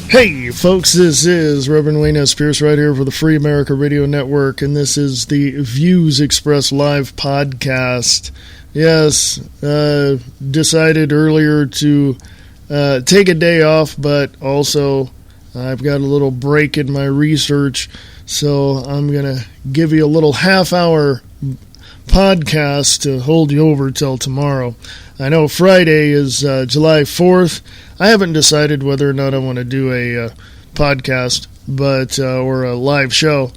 Hey folks, this is Reverend Wayne S. Pierce right here for the Free America Radio Network, and this is the Views Express Live podcast. Yes, decided earlier to take a day off, but also I've got a little break in my research, so I'm going to give you a little half-hour podcast to hold you over till tomorrow. I know Friday is July 4th. I haven't decided whether or not I want to do a podcast, or a live show.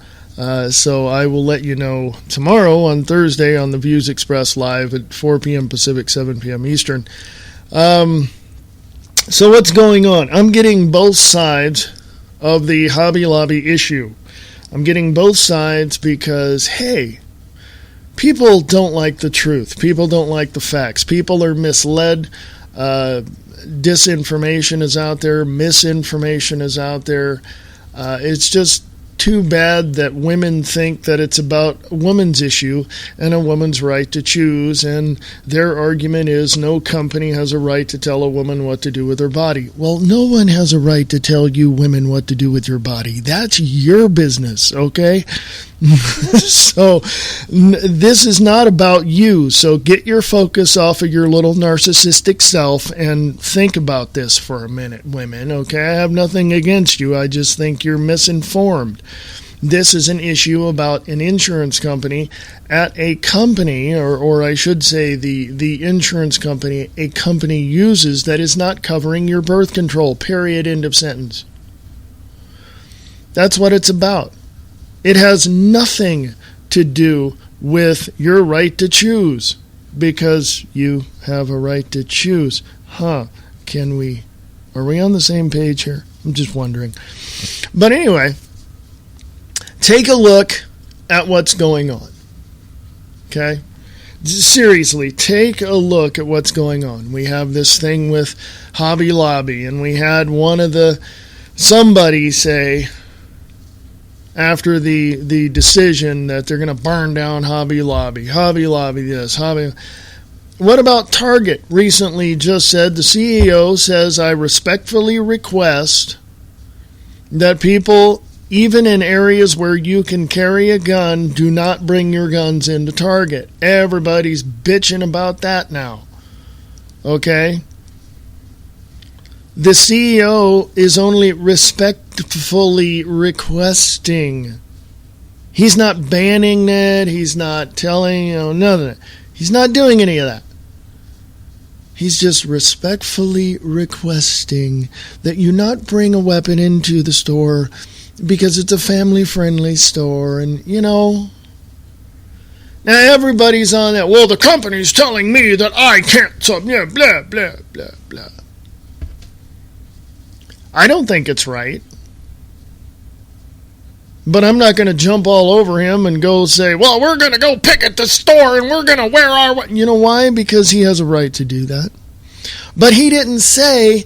So I will let you know tomorrow on Thursday on the Views Express Live at 4 p.m. Pacific, 7 p.m. Eastern. So what's going on? I'm getting both sides of the Hobby Lobby issue. I'm getting both sides because, hey, people don't like the truth. People don't like the facts. People are misled. Disinformation is out there. Misinformation is out there. It's just too bad that women think that it's about a woman's issue and a woman's right to choose, and their argument is no company has a right to tell a woman what to do with her body. Well, no one has a right to tell you women what to do with your body. That's your business, okay? So this is not about you, so get your focus off of your little narcissistic self and think about this for a minute, women, okay? I have nothing against you. I just think you're misinformed. This is an issue about an insurance company at a company, or I should say the insurance company a company uses that is not covering your birth control, period, end of sentence. That's what it's about. It has nothing to do with your right to choose, because you have a right to choose. Are we on the same page here? I'm just wondering. But anyway, take a look at what's going on. Okay? Seriously, take a look at what's going on. We have this thing with Hobby Lobby, and we had somebody say, after the decision that they're going to burn down Hobby Lobby this, What about Target? Recently just said, the CEO says, I respectfully request that people, even in areas where you can carry a gun, do not bring your guns into Target. Everybody's bitching about that now. Okay? The CEO is only respectfully requesting. He's not banning it. He's not telling, none of that. He's not doing any of that. He's just respectfully requesting that you not bring a weapon into the store because it's a family-friendly store. And, now everybody's on that. Well, the company's telling me that I can't, so blah, blah, blah, blah, blah. I don't think it's right. But I'm not going to jump all over him and go say, well, we're going to go picket the store and we're going to wear our... You know why? Because he has a right to do that. But he didn't say,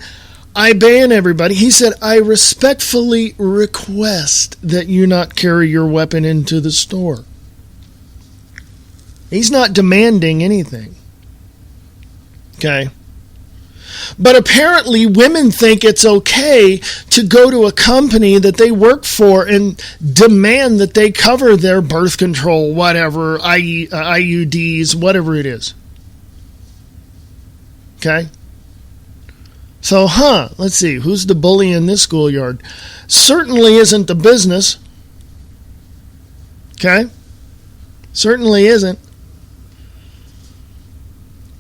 I ban everybody. He said, I respectfully request that you not carry your weapon into the store. He's not demanding anything. Okay? But apparently women think it's okay to go to a company that they work for and demand that they cover their birth control, whatever, IUDs, whatever it is. Okay? So, let's see, who's the bully in this schoolyard? Certainly isn't the business. Okay? Certainly isn't.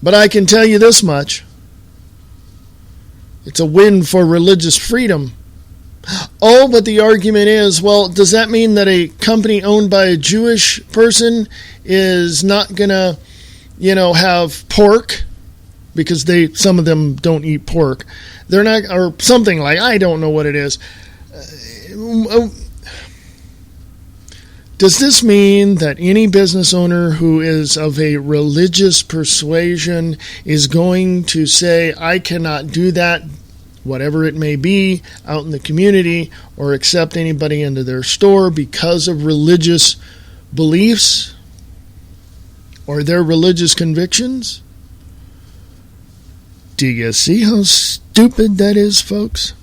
But I can tell you this much. It's a win for religious freedom. Oh, but the argument is, well, does that mean that a company owned by a Jewish person is not going to, have pork? Because some of them don't eat pork. They're not, or something like, I don't know what it is. Does this mean that any business owner who is of a religious persuasion is going to say, I cannot do that, whatever it may be, out in the community, or accept anybody into their store because of religious beliefs or their religious convictions? Do you see how stupid that is, folks?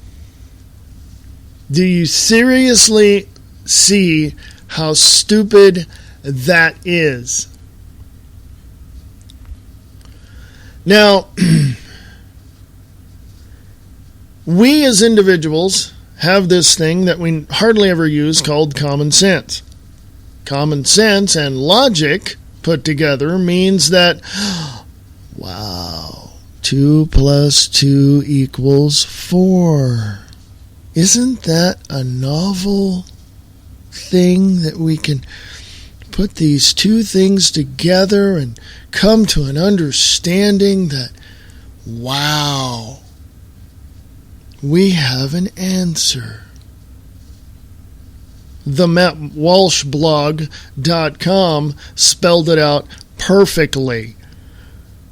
Do you seriously see how stupid that is? Now, we as individuals have this thing that we hardly ever use called common sense. Common sense and logic put together means that, wow, 2 + 2 = 4. Isn't that a novel thing that we can put these two things together and come to an understanding that, wow, we have an answer. The MattWalshBlog.com spelled it out perfectly.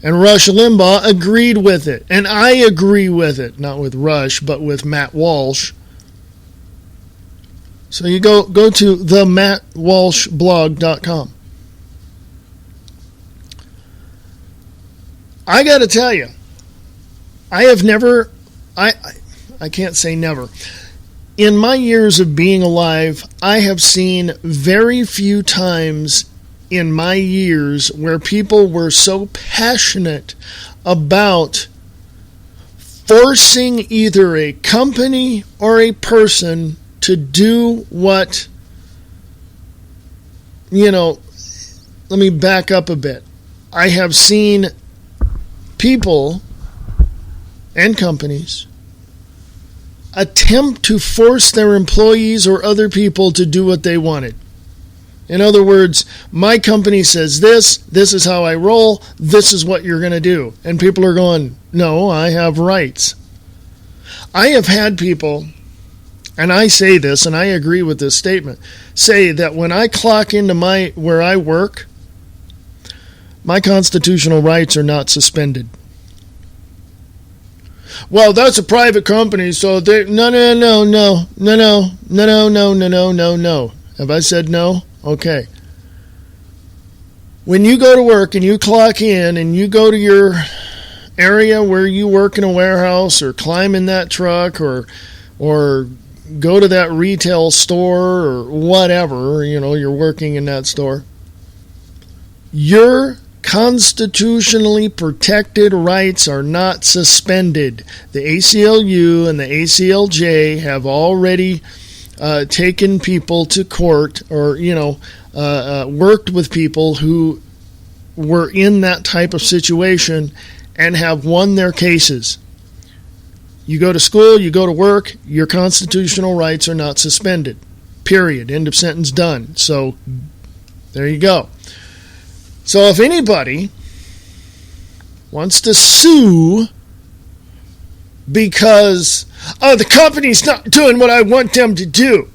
And Rush Limbaugh agreed with it. And I agree with it. Not with Rush, but with Matt Walsh. So you go to the MattWalshBlog.com. I got to tell you, I have never, I can't say never. In my years of being alive, I have seen very few times in my years where people were so passionate about forcing either a company or a person to do what, let me back up a bit. I have seen people and companies attempt to force their employees or other people to do what they wanted. In other words, my company says this is how I roll, this is what you're going to do. And people are going, no, I have rights. I have had people, and I say this, and I agree with this statement, say that when I clock into where I work, my constitutional rights are not suspended. Well, that's a private company, so they... No. Have I said no? Okay. When you go to work and you clock in and you go to your area where you work in a warehouse or climb in that truck or go to that retail store or whatever, you're working in that store, your constitutionally protected rights are not suspended. The ACLU and the ACLJ have already taken people to court or, worked with people who were in that type of situation and have won their cases. You go to school, you go to work, your constitutional rights are not suspended. Period. End of sentence, done. So, there you go. So if anybody wants to sue because, the company's not doing what I want them to do.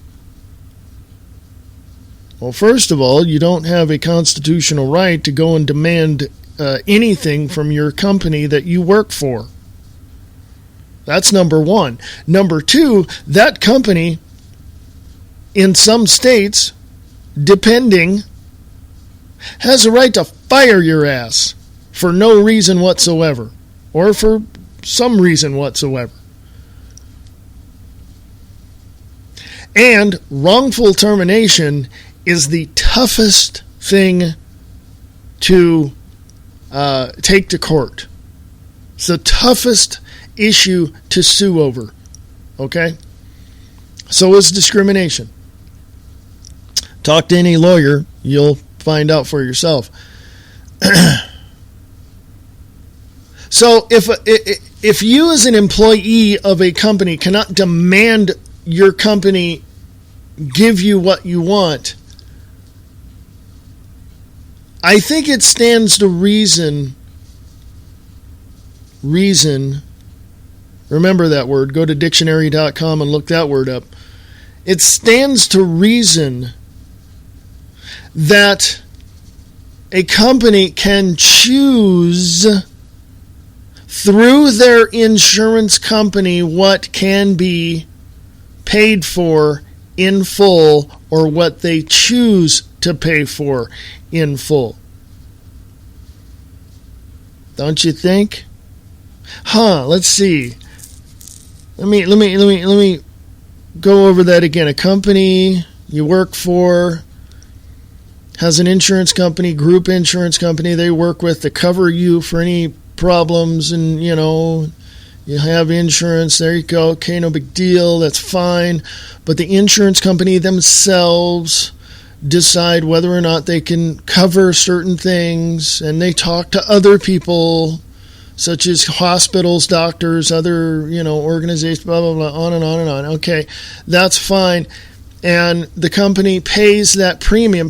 Well, first of all, you don't have a constitutional right to go and demand anything from your company that you work for. That's number one. Number two, that company, in some states, depending, has a right to fire your ass for no reason whatsoever, or for some reason whatsoever. And wrongful termination is the toughest thing to take to court. It's the toughest issue to sue over. Okay? So is discrimination. Talk to any lawyer, you'll find out for yourself. So if you as an employee of a company cannot demand your company give you what you want, I think it stands to reason, remember that word, go to dictionary.com and look that word up. It stands to reason that a company can choose through their insurance company what can be paid for in full or what they choose to pay for in full. Don't you think? Let's see. Let me go over that again. A company you work for has an insurance company, group insurance company they work with to cover you for any problems, and you have insurance. There you go. Okay, no big deal. That's fine. But the insurance company themselves decide whether or not they can cover certain things, and they talk to other people, such as hospitals, doctors, other, organizations, blah, blah, blah, on and on and on. Okay, that's fine. And the company pays that premium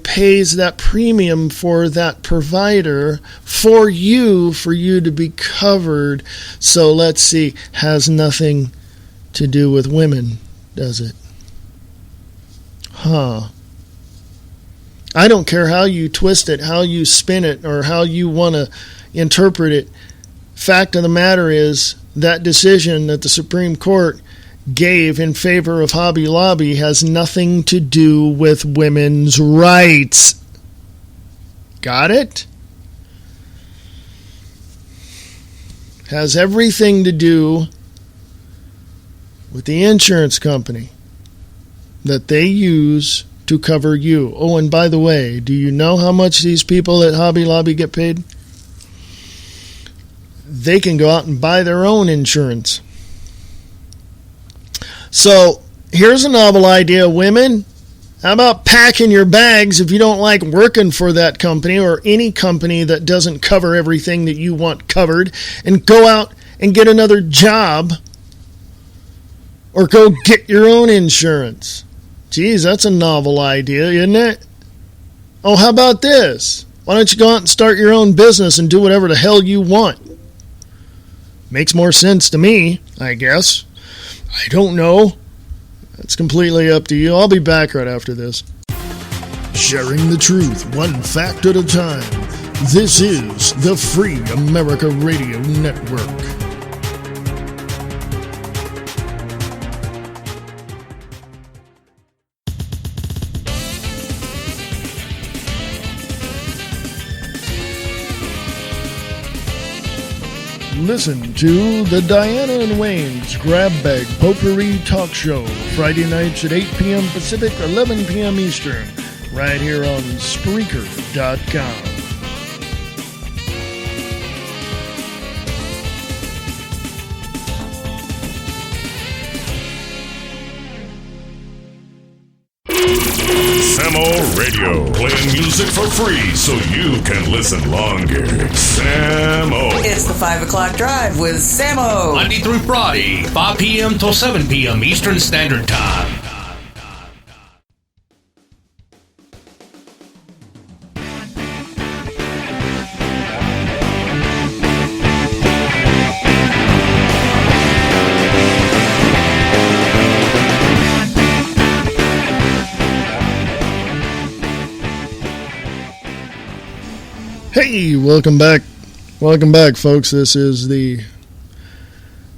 for that provider for you to be covered. So let's see, has nothing to do with women, does it? I don't care how you twist it, how you spin it, or how you want to interpret it. Fact of the matter is, that decision that the Supreme Court gave in favor of Hobby Lobby has nothing to do with women's rights. Got it? Has everything to do with the insurance company that they use to cover you. Oh, and by the way, do you know how much these people at Hobby Lobby get paid? They can go out and buy their own insurance. So, here's a novel idea, women. How about packing your bags if you don't like working for that company or any company that doesn't cover everything that you want covered, and go out and get another job or go get your own insurance. Geez, that's a novel idea, isn't it? Oh, how about this? Why don't you go out and start your own business and do whatever the hell you want? Makes more sense to me, I guess. I don't know. It's completely up to you. I'll be back right after this. Sharing the truth, one fact at a time. This is the Free America Radio Network. Listen to the Diana and Wayne's Grab Bag Potpourri Talk Show, Friday nights at 8 p.m. Pacific, 11 p.m. Eastern, right here on Spreaker.com. Samo Radio, playing music for free so you can listen longer. Samo. It's the 5 o'clock drive with Samo. Monday through Friday, 5 p.m. till 7 p.m. Eastern Standard Time. Hey, welcome back. Welcome back, folks. This is the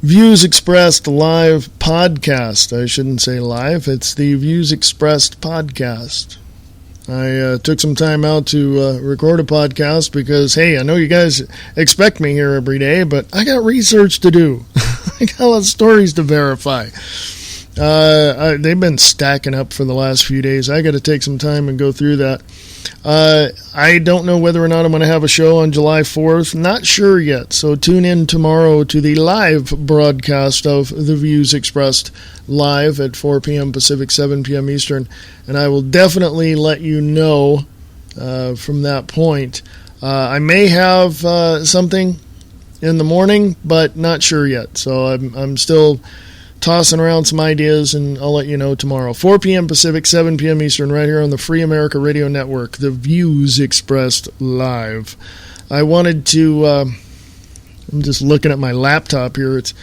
Views Expressed live podcast. I shouldn't say live. It's the Views Expressed podcast. I took some time out to record a podcast because, hey, I know you guys expect me here every day, but I got research to do. I got a lot of stories to verify. They've been stacking up for the last few days. I got to take some time and go through that. I don't know whether or not I'm going to have a show on July 4th. Not sure yet. So tune in tomorrow to the live broadcast of The Views Expressed live at 4 p.m. Pacific, 7 p.m. Eastern. And I will definitely let you know from that point. I may have something in the morning, but not sure yet. So I'm still tossing around some ideas, and I'll let you know tomorrow. 4 p.m. Pacific, 7 p.m. Eastern, right here on the Free America Radio Network, The Views Expressed live. I wanted to, I'm just looking at my laptop here. It's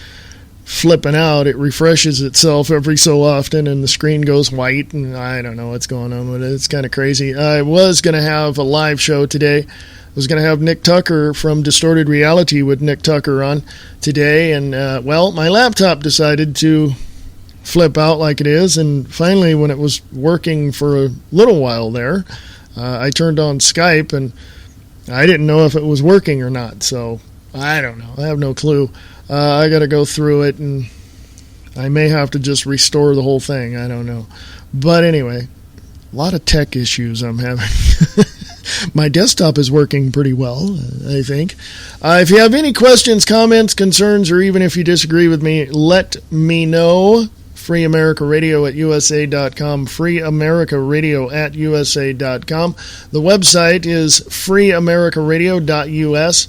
flipping out. It refreshes itself every so often, and the screen goes white, and I don't know what's going on with it. It's kind of crazy. I was going to have a live show today. I was going to have Nick Tucker from Distorted Reality with Nick Tucker on today, and, well, my laptop decided to flip out like it is, and finally, when it was working for a little while there, I turned on Skype, and I didn't know if it was working or not, so I don't know. I have no clue. I got to go through it and I may have to just restore the whole thing. I don't know. But anyway, a lot of tech issues I'm having. My desktop is working pretty well, I think. If you have any questions, comments, concerns, or even if you disagree with me, let me know. freeamericaradio@usa.com, freeamericaradio@usa.com. The website is freeamericaradio.us.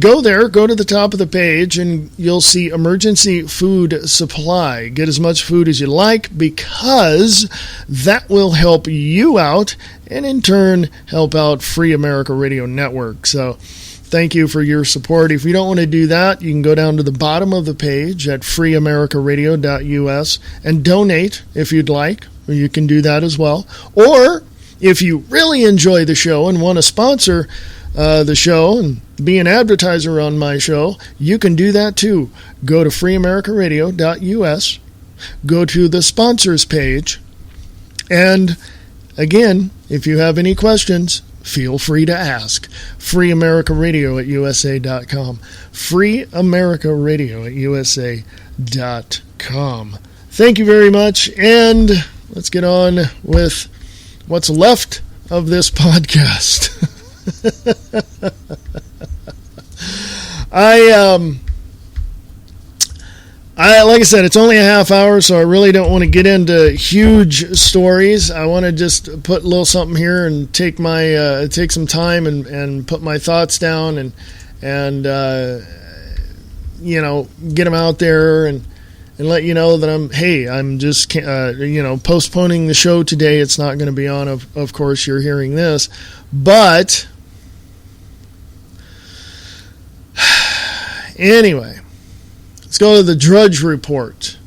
Go there, go to the top of the page, and you'll see emergency food supply. Get as much food as you like, because that will help you out and in turn help out Free America Radio Network. So thank you for your support. If you don't want to do that, you can go down to the bottom of the page at freeamericaradio.us and donate if you'd like. You can do that as well. Or if you really enjoy the show and want to sponsor the show and be an advertiser on my show, you can do that too. Go to freeamericaradio.us, go to the sponsors page, and again, if you have any questions, feel free to ask. freeamericaradio@usa.com, freeamericaradio@usa.com. Thank you very much, and let's get on with what's left of this podcast. Like I said, it's only a half hour, so I really don't want to get into huge stories. I want to just put a little something here and take some time and put my thoughts down and get them out there and let you know that I'm just postponing the show today. It's not going to be on. Of course, you're hearing this, but anyway, let's go to the Drudge Report.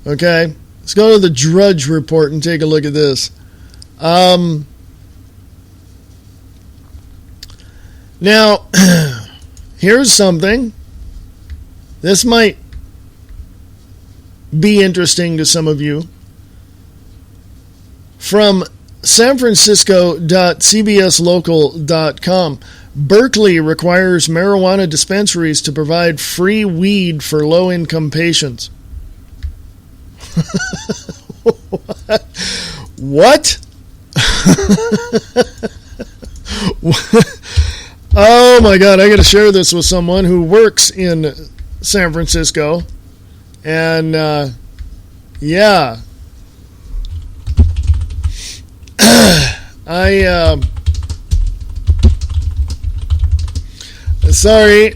Okay? Let's go to the Drudge Report and take a look at this. Now, here's something. This might be interesting to some of you. From sanfrancisco.cbslocal.com. Berkeley requires marijuana dispensaries to provide free weed for low-income patients. What? Oh my God, I got to share this with someone who works in San Francisco. And, yeah. Sorry.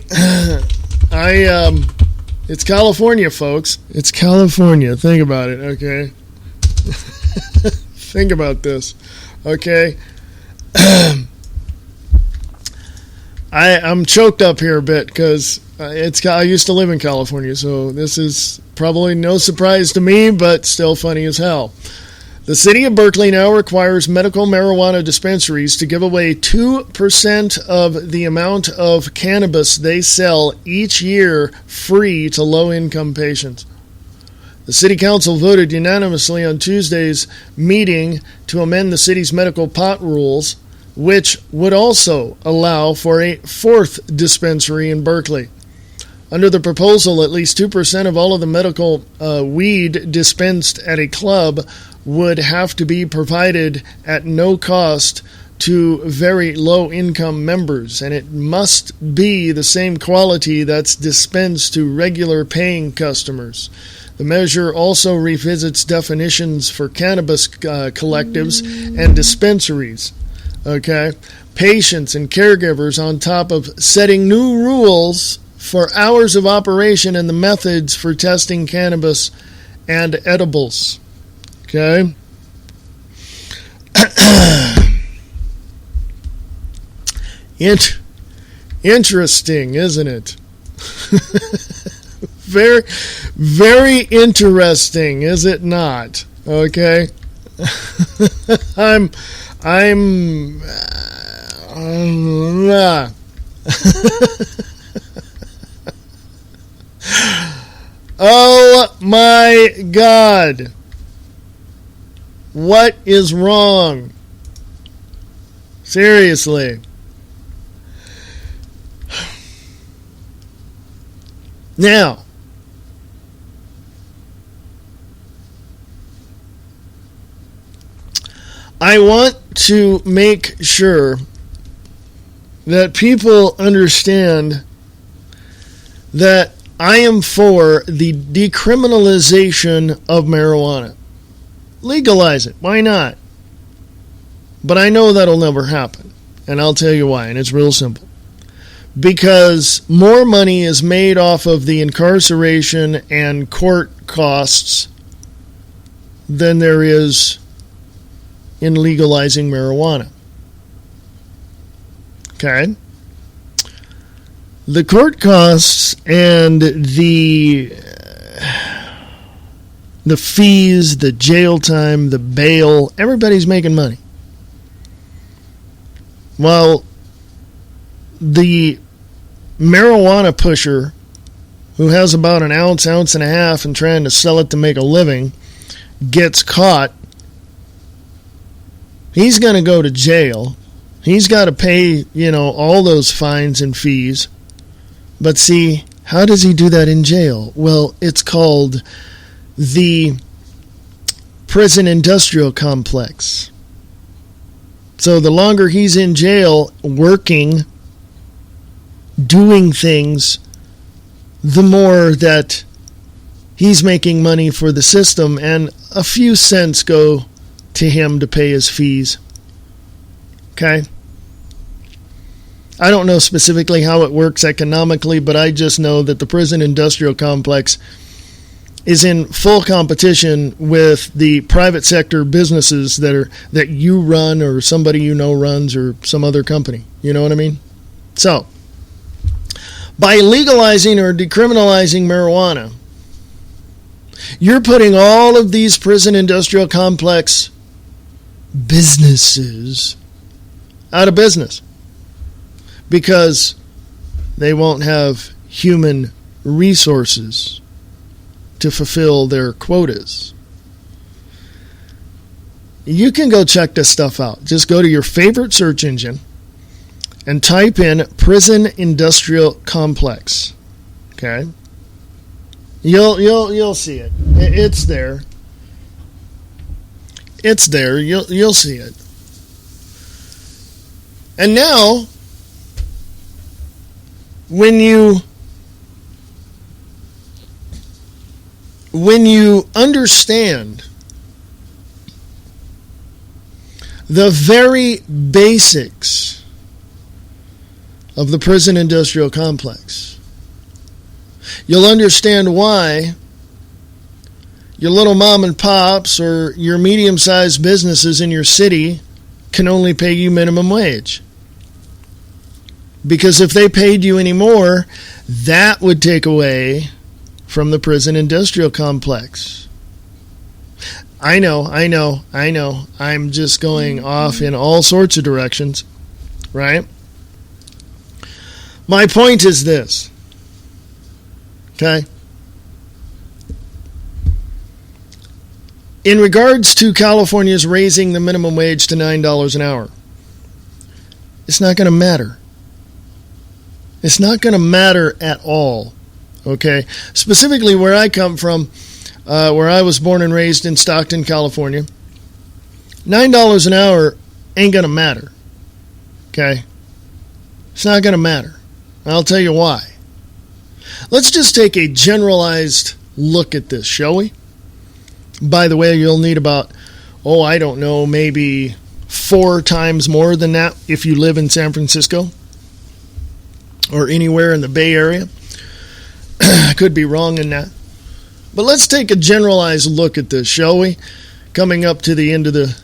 It's California, folks. It's California. Think about it, okay? Think about this, okay? I'm choked up here a bit because I used to live in California, so this is probably no surprise to me, but still funny as hell. The city of Berkeley now requires medical marijuana dispensaries to give away 2% of the amount of cannabis they sell each year free to low-income patients. The city council voted unanimously on Tuesday's meeting to amend the city's medical pot rules, which would also allow for a fourth dispensary in Berkeley. Under the proposal, at least 2% of all of the medical weed dispensed at a club would have to be provided at no cost to very low-income members, and it must be the same quality that's dispensed to regular paying customers. The measure also revisits definitions for cannabis collectives and dispensaries. Okay? Patients and caregivers, on top of setting new rules for hours of operation and the methods for testing cannabis and edibles. Okay? Interesting, isn't it? Very, very interesting, is it not? Okay? Oh my God. What is wrong? Seriously. Now, I want to make sure that people understand that I am for the decriminalization of marijuana. Legalize it. Why not? But I know that'll never happen. And I'll tell you why. And it's real simple. Because more money is made off of the incarceration and court costs than there is in legalizing marijuana. Okay? The court costs and the fees, the jail time, the bail, everybody's making money. While the marijuana pusher who has about an ounce and a half and trying to sell it to make a living gets caught, he's going to go to jail. He's got to pay, all those fines and fees. But see, how does he do that in jail? Well, it's called the prison industrial complex. So the longer he's in jail working, doing things, the more that he's making money for the system, and a few cents go to him to pay his fees. Okay? I don't know specifically how it works economically, but I just know that the prison industrial complex is in full competition with the private sector businesses that you run or somebody runs or some other company. You know what I mean? So, by legalizing or decriminalizing marijuana, you're putting all of these prison industrial complex businesses out of business because they won't have human resources to fulfill their quotas. You can go check this stuff out. Just go to your favorite search engine and type in prison industrial complex. Okay? You'll see it. It's there. It's there. You'll see it. And now, when you understand the very basics of the prison industrial complex, you'll understand why your little mom and pops or your medium-sized businesses in your city can only pay you minimum wage. Because if they paid you any more, that would take away from the prison industrial complex. I know. I'm just going off in all sorts of directions, right? My point is this, okay? In regards to California's raising the minimum wage to $9 an hour, it's not going to matter. It's not going to matter at all, okay? Specifically where I come from, where I was born and raised in Stockton, California, $9 an hour ain't going to matter, okay? It's not going to matter. I'll tell you why. Let's just take a generalized look at this, shall we? By the way, you'll need about, maybe 4 times more than that if you live in San Francisco or anywhere in the Bay Area. I could be wrong in that. But let's take a generalized look at this, shall we? Coming up to the end of the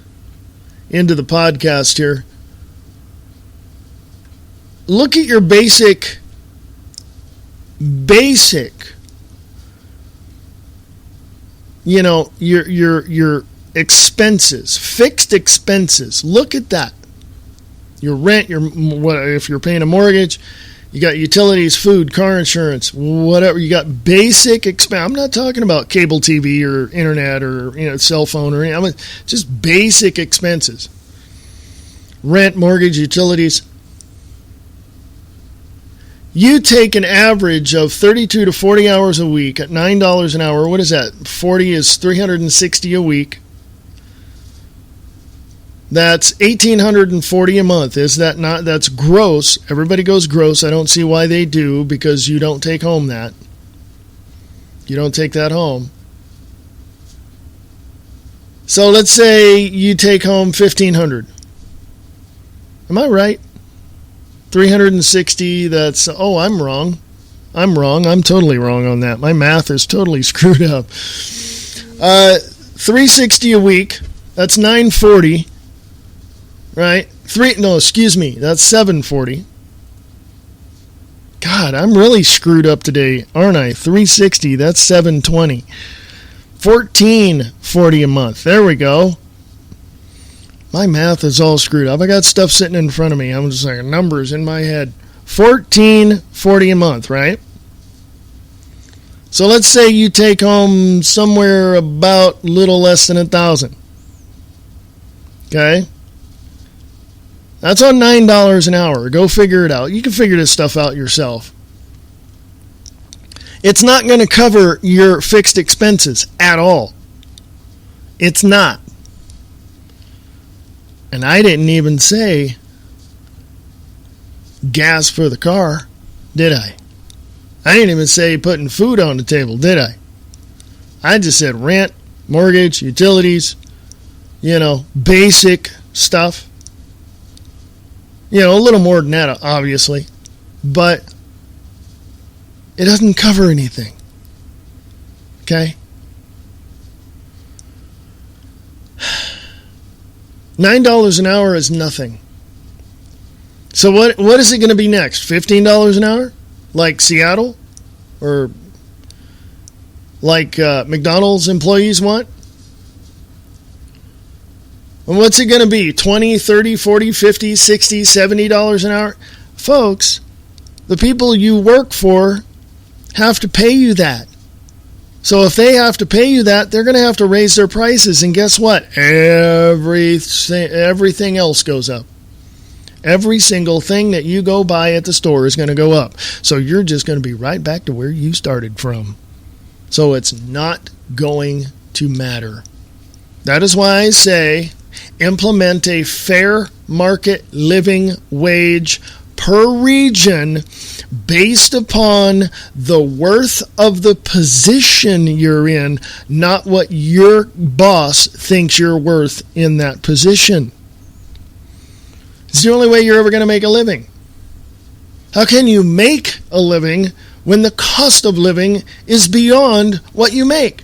podcast here. Look at your basic your expenses, fixed expenses. Look at that. Your rent, if you're paying a mortgage, you got utilities, food, car insurance, whatever. You got basic expense. I'm not talking about cable TV or internet or cell phone or anything. Just basic expenses. Rent, mortgage, utilities. You take an average of 32 to 40 hours a week at $9 an hour. What is that? 40 is 360 a week. That's $1,840 a month. Is that not? That's gross. Everybody goes gross. I don't see why they do, because you don't take home that. You don't take that home. So let's say you take home $1,500. Am I right? 360, that's, oh, I'm wrong. I'm totally wrong on that. My math is totally screwed up. 360 a week, that's $940. Right? That's $740. God, I'm really screwed up today, aren't I? 360, that's $720. $1440 a month. There we go. My math is all screwed up. I got stuff sitting in front of me. I'm just like numbers in my head. $1440 a month, right? So let's say you take home somewhere about a little less than $1,000. Okay? That's on $9 an hour. Go figure it out. You can figure this stuff out yourself. It's not going to cover your fixed expenses at all. It's not. And I didn't even say gas for the car, did I? I didn't even say putting food on the table, did I? I just said rent, mortgage, utilities, basic stuff. A little more than that, obviously. But it doesn't cover anything. Okay? $9 an hour is nothing. So what is it going to be next? $15 an hour? Like Seattle? Or like McDonald's employees want? And what's it going to be? $20, $30, $40, $50, $60, $70 an hour? Folks, the people you work for have to pay you that. So if they have to pay you that, they're going to have to raise their prices. And guess what? Everything else goes up. Every single thing that you go buy at the store is going to go up. So you're just going to be right back to where you started from. So it's not going to matter. That is why I say implement a fair market living wage per region based upon the worth of the position you're in, not what your boss thinks you're worth in that position. It's the only way you're ever going to make a living. How can you make a living when the cost of living is beyond what you make?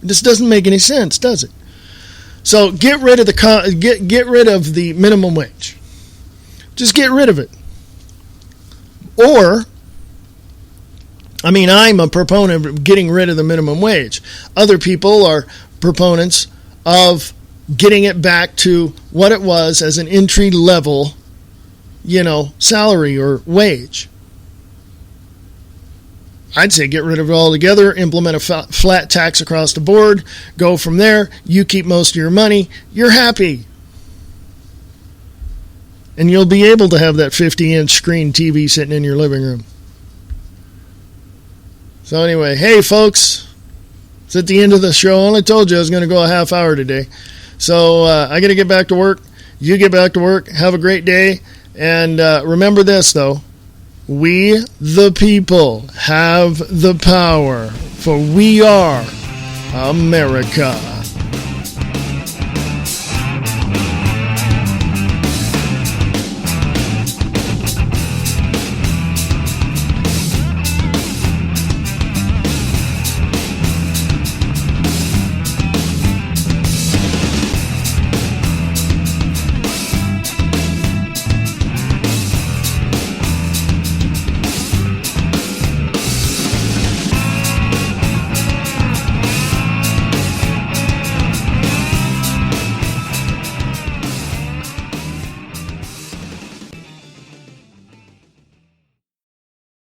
This doesn't make any sense, does it? So get rid of the minimum wage. Just get rid of it. Or, I'm a proponent of getting rid of the minimum wage. Other people are proponents of getting it back to what it was as an entry level, salary or wage. I'd say get rid of it altogether, implement a flat tax across the board, go from there, you keep most of your money, you're happy. And you'll be able to have that 50-inch screen TV sitting in your living room. So anyway, hey folks, it's at the end of the show. I only told you I was going to go a half hour today. So I got to get back to work. You get back to work. Have a great day. And remember this, though. We, the people, have the power, for we are America.